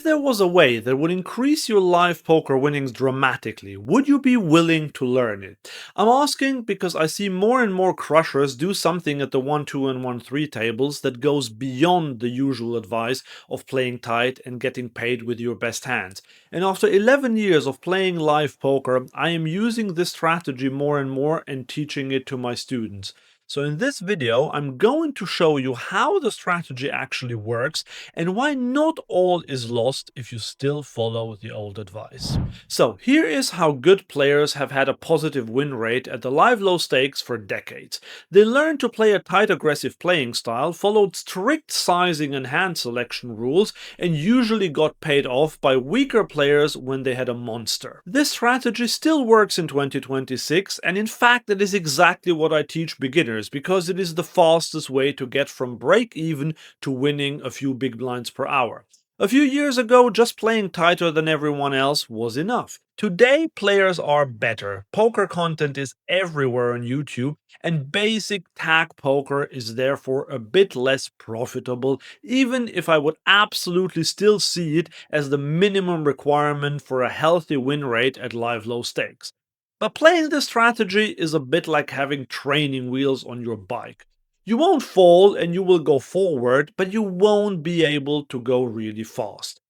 there was a way that would increase your live poker winnings dramatically, would you be willing to learn it? I'm asking because I see more and more crushers do something at the 1-2 and 1-3 tables that goes beyond the usual advice of playing tight and getting paid with your best hands. And after 11 years of playing live poker, I am using this strategy more and more and teaching it to my students. So in this video, I'm going to show you how the strategy actually works and why not all is lost if you still follow the old advice. So here is how good players have had a positive win rate at the live low stakes for decades. They learned to play a tight aggressive playing style, followed strict sizing and hand selection rules, and usually got paid off by weaker players when they had a monster. This strategy still works in 2026, and in fact it is exactly what I teach beginners because it is the fastest way to get from break even to winning a few big blinds per hour. A few years ago, just playing tighter than everyone else was enough. Today, players are better. Poker content is everywhere on YouTube, and basic tag poker is therefore a bit less profitable, even if I would absolutely still see it as the minimum requirement for a healthy win rate at live low stakes. But playing this strategy is a bit like having training wheels on your bike. You won't fall and you will go forward, but you won't be able to go really fast.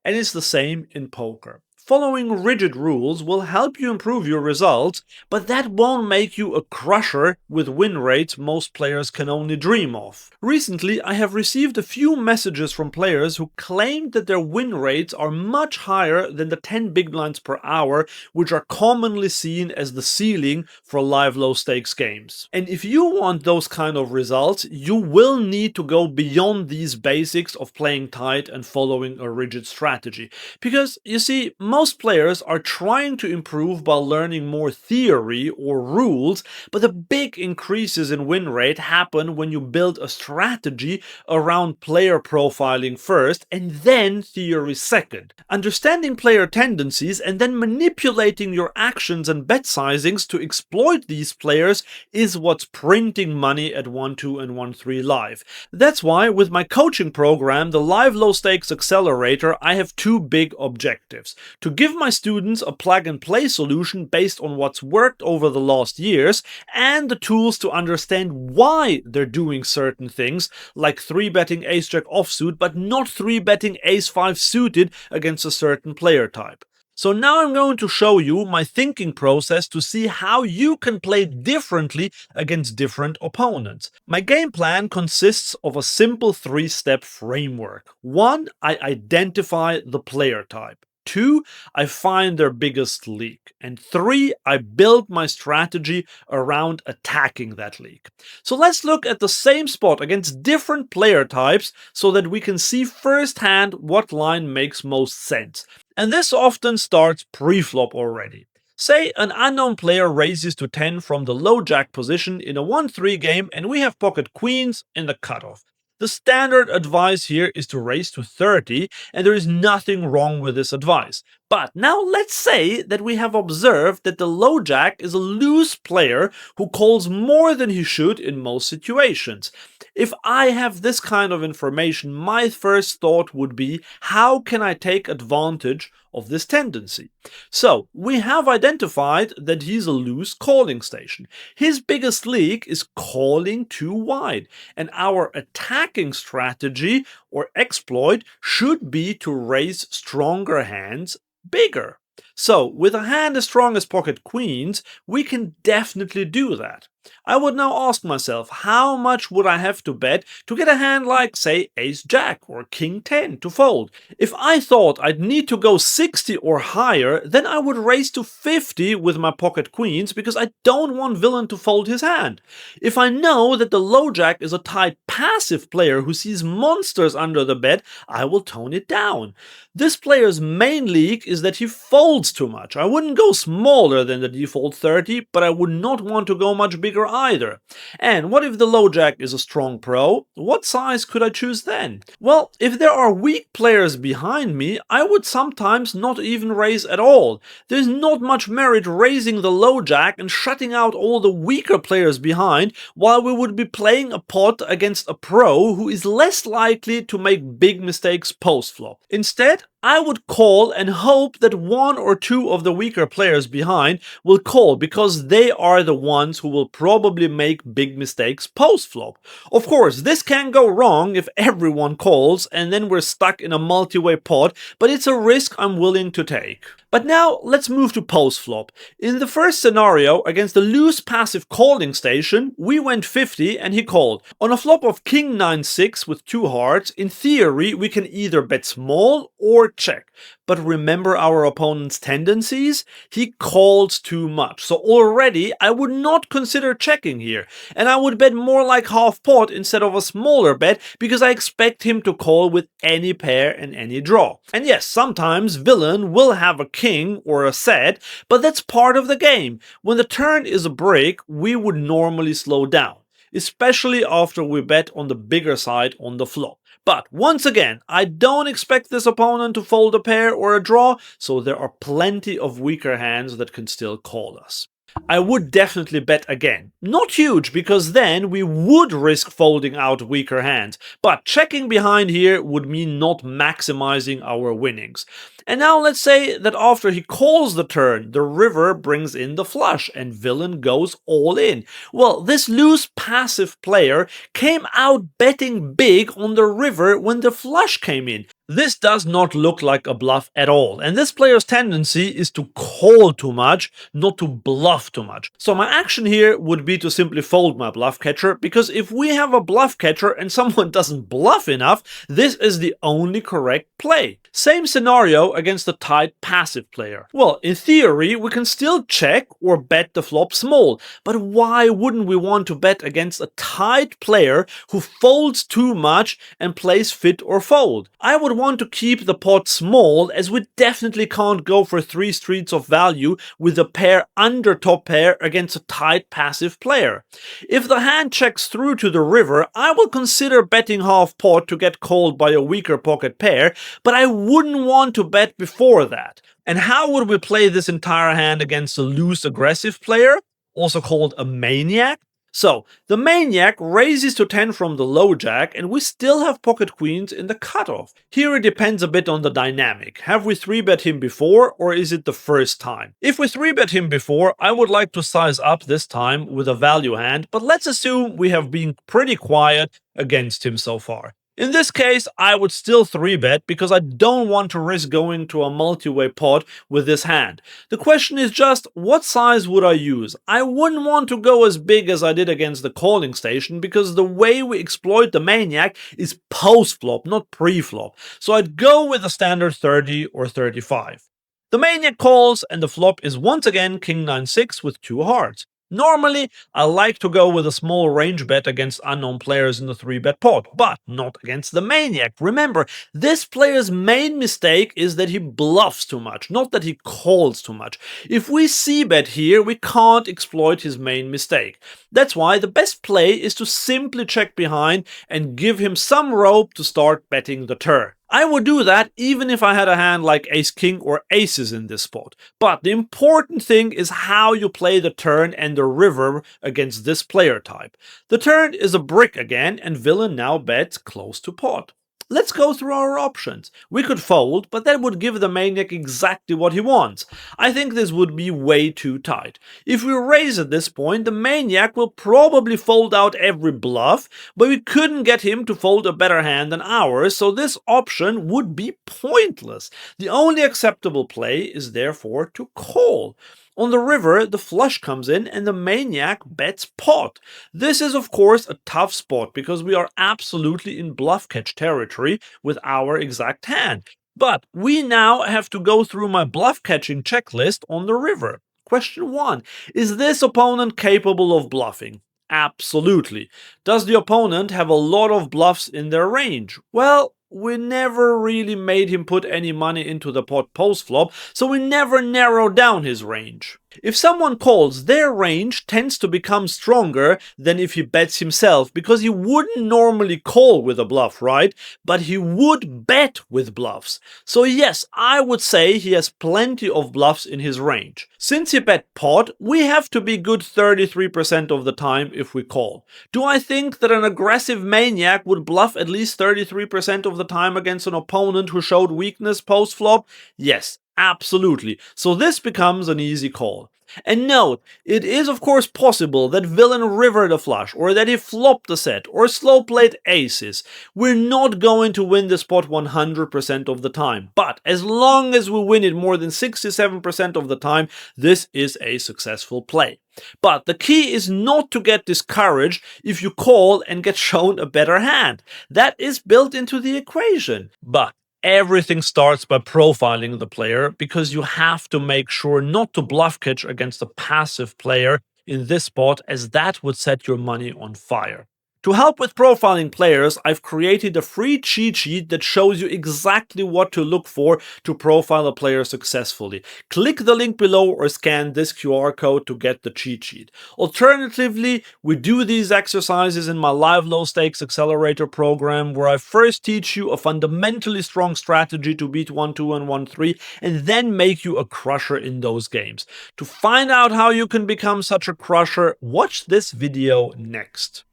And it's the same in poker. Following rigid rules will help you improve your results, but that won't make you a crusher with win rates most players can only dream of. Recently, I have received a few messages from players who claimed that their win rates are much higher than the 10 big blinds per hour, which are commonly seen as the ceiling for live low stakes games. And if you want those kind of results, you will need to go beyond these basics of playing tight and following a rigid strategy. Because, you see, most players are trying to improve by learning more theory or rules, but the big increases in win rate happen when you build a strategy around player profiling first and then theory second. Understanding player tendencies and then manipulating your actions and bet sizings to exploit these players is what's printing money at 1-2 and 1-3 live. That's why with my coaching program, the Live Low Stakes Accelerator, I have two big objectives. To give my students a plug-and-play solution based on what's worked over the last years and the tools to understand why they're doing certain things, like 3-betting ace-jack offsuit but not 3-betting ace-5 suited against a certain player type. So now I'm going to show you my thinking process to see how you can play differently against different opponents. My game plan consists of a simple 3-step framework. 1. I identify the player type. 2. I find their biggest leak. And 3. I build my strategy around attacking that leak. So let's look at the same spot against different player types so that we can see firsthand what line makes most sense. And this often starts pre-flop already. Say an unknown player raises to 10 from the low jack position in a 1-3 game and we have pocket queens in the cutoff. The standard advice here is to raise to 30, and there is nothing wrong with this advice. But now let's say that we have observed that the low jack is a loose player who calls more than he should in most situations. If I have this kind of information, my first thought would be, how can I take advantage of this tendency? So we have identified that he's a loose calling station. His biggest leak is calling too wide, and our attacking strategy or exploit should be to raise stronger hands bigger. So with a hand as strong as pocket queens, we can definitely do that. I would now ask myself, how much would I have to bet to get a hand like, say, ace-jack or king-10 to fold? If I thought I'd need to go 60 or higher, then I would raise to 50 with my pocket queens because I don't want villain to fold his hand. If I know that the low jack is a tight passive player who sees monsters under the bed, I will tone it down. This player's main leak is that he folds too much. I wouldn't go smaller than the default 30, but I would not want to go much bigger bigger either. And what if the low jack is a strong pro? What size could I choose then? Well, if there are weak players behind me, I would sometimes not even raise at all. There's not much merit raising the low jack and shutting out all the weaker players behind, while we would be playing a pot against a pro who is less likely to make big mistakes post-flop. Instead, I would call and hope that one or two of the weaker players behind will call, because they are the ones who will probably make big mistakes post-flop. Of course, this can go wrong if everyone calls and then we're stuck in a multi-way pot, but it's a risk I'm willing to take. But now let's move to post-flop. In the first scenario, against the loose passive calling station, we went 50 and he called. On a flop of king 9-6 with two hearts, in theory we can either bet small or check. But remember our opponent's tendencies? He calls too much. So already I would not consider checking here. And I would bet more like half pot instead of a smaller bet, because I expect him to call with any pair and any draw. And yes, sometimes villain will have a king or a set, but that's part of the game. When the turn is a break, we would normally slow down, especially after we bet on the bigger side on the flop. But once again, I don't expect this opponent to fold a pair or a draw, so there are plenty of weaker hands that can still call us. I would definitely bet again. Not huge, because then we would risk folding out weaker hands, but checking behind here would mean not maximizing our winnings. And now let's say that after he calls the turn, the river brings in the flush and villain goes all in. Well, this loose passive player came out betting big on the river when the flush came in. This does not look like a bluff at all, and this player's tendency is to call too much, not to bluff too much. So my action here would be to simply fold my bluff catcher, because if we have a bluff catcher and someone doesn't bluff enough, this is the only correct play. Same scenario against a tight passive player. Well, in theory, we can still check or bet the flop small, but why wouldn't we want to bet against a tight player who folds too much and plays fit or fold? I would want to keep the pot small, as we definitely can't go for 3 streets of value with a pair under top pair against a tight passive player. If the hand checks through to the river, I will consider betting half pot to get called by a weaker pocket pair, but I wouldn't want to bet before that. And how would we play this entire hand against a loose aggressive player, also called a maniac? So, the maniac raises to 10 from the low jack, and we still have pocket queens in the cutoff. Here it depends a bit on the dynamic. Have we 3-bet him before, or is it the first time? If we 3-bet him before, I would like to size up this time with a value hand, but let's assume we have been pretty quiet against him so far. In this case, I would still 3-bet, because I don't want to risk going to a multi-way pot with this hand. The question is just, what size would I use? I wouldn't want to go as big as I did against the calling station, because the way we exploit the maniac is post-flop, not pre-flop. So I'd go with a standard 30 or 35. The maniac calls, and the flop is once again king 9-6 with 2 hearts. Normally, I like to go with a small range bet against unknown players in the 3-bet pot, but not against the maniac. Remember, this player's main mistake is that he bluffs too much, not that he calls too much. If we c-bet here, we can't exploit his main mistake. That's why the best play is to simply check behind and give him some rope to start betting the turn. I would do that even if I had a hand like ace-king or aces in this spot. But the important thing is how you play the turn and the river against this player type. The turn is a brick again, and villain now bets close to pot. Let's go through our options. We could fold, but that would give the maniac exactly what he wants. I think this would be way too tight. If we raise at this point, the maniac will probably fold out every bluff, but we couldn't get him to fold a better hand than ours, so this option would be pointless. The only acceptable play is therefore to call. On the river, the flush comes in and the maniac bets pot. This is of course a tough spot, because we are absolutely in bluff catch territory with our exact hand. But we now have to go through my bluff catching checklist on the river. Question 1. Is this opponent capable of bluffing? Absolutely. Does the opponent have a lot of bluffs in their range? Well, we never really made him put any money into the pot post-flop, so we never narrowed down his range. If someone calls, their range tends to become stronger than if he bets himself, because he wouldn't normally call with a bluff, right? But he would bet with bluffs. So yes, I would say he has plenty of bluffs in his range. Since he bet pot, we have to be good 33% of the time if we call. Do I think that an aggressive maniac would bluff at least 33% of the time against an opponent who showed weakness post-flop? Yes. Absolutely. So this becomes an easy call. And note, it is of course possible that villain rivered a flush, or that he flopped a set, or slow played aces. We're not going to win this pot 100% of the time, but as long as we win it more than 67% of the time, this is a successful play. But the key is not to get discouraged if you call and get shown a better hand. That is built into the equation. But everything starts by profiling the player, because you have to make sure not to bluff catch against a passive player in this spot, as that would set your money on fire. To help with profiling players, I've created a free cheat sheet that shows you exactly what to look for to profile a player successfully. Click the link below or scan this QR code to get the cheat sheet. Alternatively, we do these exercises in my live low stakes accelerator program, where I first teach you a fundamentally strong strategy to beat 1-2 and 1-3, and then make you a crusher in those games. To find out how you can become such a crusher, watch this video next.